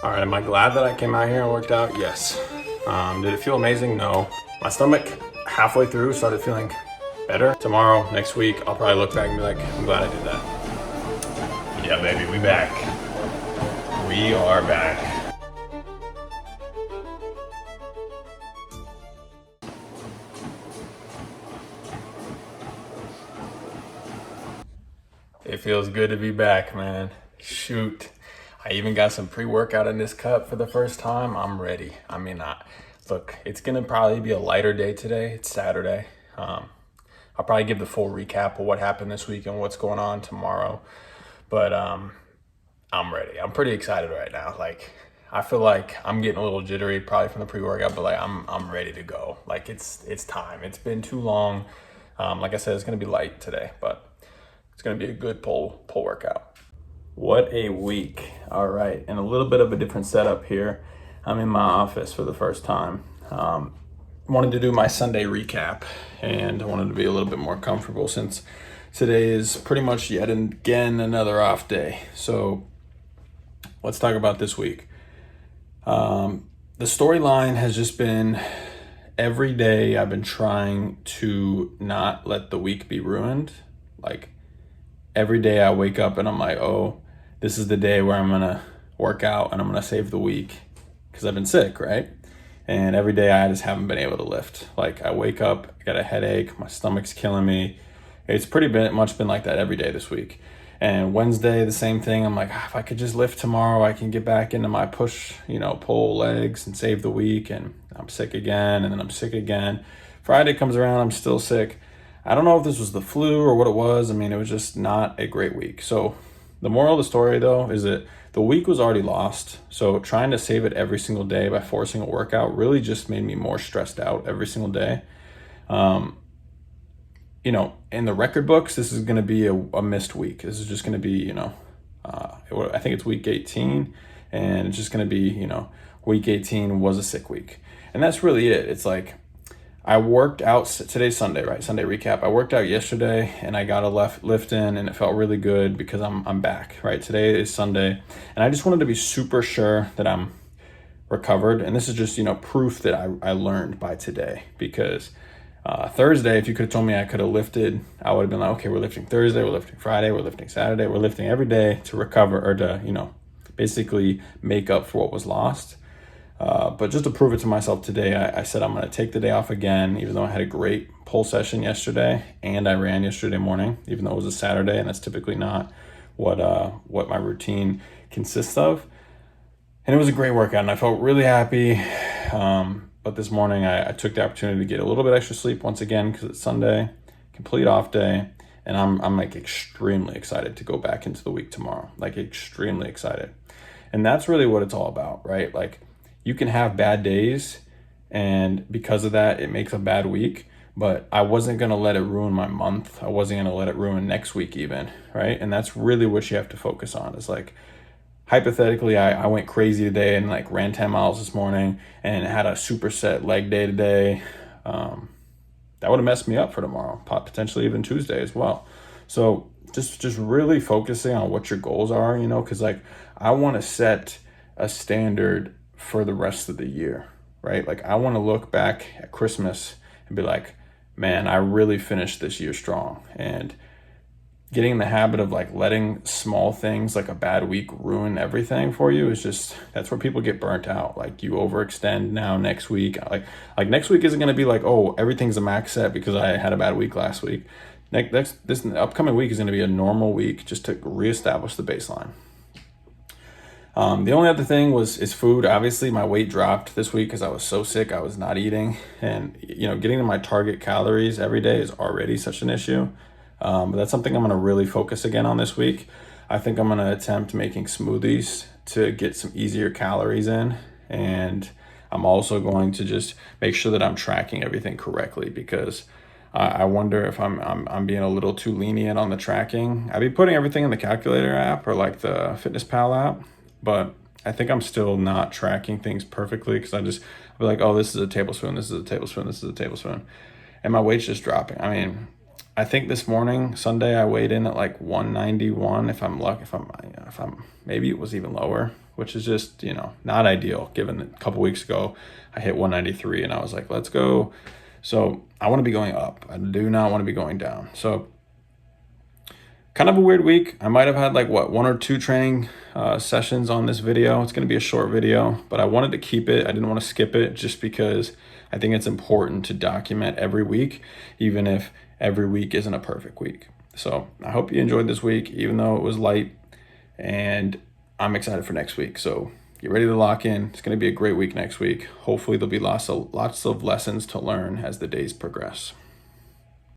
All right, am I glad that I came out here and worked out? Yes. Did it feel amazing? No. My stomach halfway through started feeling better. Tomorrow, next week, I'll probably look back and be like, I'm glad I did that. Yeah, baby, we back. We are back. It feels good to be back, man. Shoot. I even got some pre-workout in this cup for the first time. I'm ready. Look, it's gonna probably be a lighter day today. It's Saturday. I'll probably give the full recap of what happened this week and what's going on tomorrow. But I'm ready. I'm pretty excited right now. Like, I feel like I'm getting a little jittery probably from the pre-workout, but like I'm ready to go. Like it's time. It's been too long. Like I said, it's gonna be light today, but it's gonna be a good pull workout. What a week. All right, and a little bit of a different setup here. I'm in my office for the first time. Wanted to do my Sunday recap, and I wanted to be a little bit more comfortable since today is pretty much yet again another off day. So let's talk about this week. The storyline has just been every day I've been trying to not let the week be ruined. Like every day I wake up and I'm like, oh, this is the day where I'm gonna work out and I'm gonna save the week because I've been sick, right? And every day I just haven't been able to lift. Like I wake up, I got a headache, my stomach's killing me. It's much been like that every day this week. And Wednesday, the same thing. I'm like, if I could just lift tomorrow, I can get back into my pull legs and save the week. And I'm sick again, and then I'm sick again. Friday comes around, I'm still sick. I don't know if this was the flu or what it was. I mean, it was just not a great week. So the moral of the story, though, is that the week was already lost. So trying to save it every single day by forcing a workout really just made me more stressed out every single day. In the record books, this is going to be a missed week. This is just going to be, I think it's week 18, and it's just going to be, week 18 was a sick week. And that's really it. It's like, I worked out, today's Sunday, right? Sunday recap. I worked out yesterday and I got a lift in and it felt really good because I'm back, right? Today is Sunday and I just wanted to be super sure that I'm recovered. And this is just, proof that I learned by today because Thursday, if you could have told me I could have lifted, I would have been like, okay, we're lifting Thursday, we're lifting Friday, we're lifting Saturday, we're lifting every day to recover or to, basically make up for what was lost. But just to prove it to myself today, I said I'm going to take the day off again, even though I had a great pull session yesterday and I ran yesterday morning, even though it was a Saturday, and that's typically not what my routine consists of. And it was a great workout and I felt really happy. But this morning I took the opportunity to get a little bit extra sleep once again because it's Sunday, complete off day. And I'm like extremely excited to go back into the week tomorrow, like extremely excited. And that's really what it's all about, right? Like, you can have bad days, and because of that, it makes a bad week, but I wasn't going to let it ruin my month. I wasn't going to let it ruin next week even, right? And that's really what you have to focus on is like, hypothetically, I went crazy today and like ran 10 miles this morning and had a superset leg day today. That would have messed me up for tomorrow, potentially even Tuesday as well. So just really focusing on what your goals are, because like I want to set a standard for the rest of the year, right? Like I want to look back at Christmas and be like, man, I really finished this year strong. And getting in the habit of like letting small things like a bad week ruin everything for you is just, that's where people get burnt out. Like you overextend now next week. Like next week isn't going to be like, oh, everything's a max set because I had a bad week last week. This upcoming week is going to be a normal week just to reestablish the baseline. The only other thing is food. Obviously, my weight dropped this week because I was so sick. I was not eating. And, getting to my target calories every day is already such an issue. But that's something I'm going to really focus again on this week. I think I'm going to attempt making smoothies to get some easier calories in. And I'm also going to just make sure that I'm tracking everything correctly because I wonder if I'm being a little too lenient on the tracking. I'd be putting everything in the calculator app or like the FitnessPal app. But I think I'm still not tracking things perfectly because I'll be like, oh, this is a tablespoon, this is a tablespoon, this is a tablespoon. And my weight's just dropping. I mean, I think this morning, Sunday, I weighed in at like 191. If I'm lucky, if I'm maybe it was even lower, which is just, not ideal given that a couple weeks ago I hit 193 and I was like, let's go. So I want to be going up. I do not want to be going down. So kind of a weird week. I might have had like one or two training sessions on this video. It's going to be a short video, but I wanted to keep it. I didn't want to skip it just because I think it's important to document every week, even if every week isn't a perfect week. So I hope you enjoyed this week, even though it was light, and I'm excited for next week. So get ready to lock in. It's going to be a great week next week. Hopefully there'll be lots of lessons to learn as the days progress.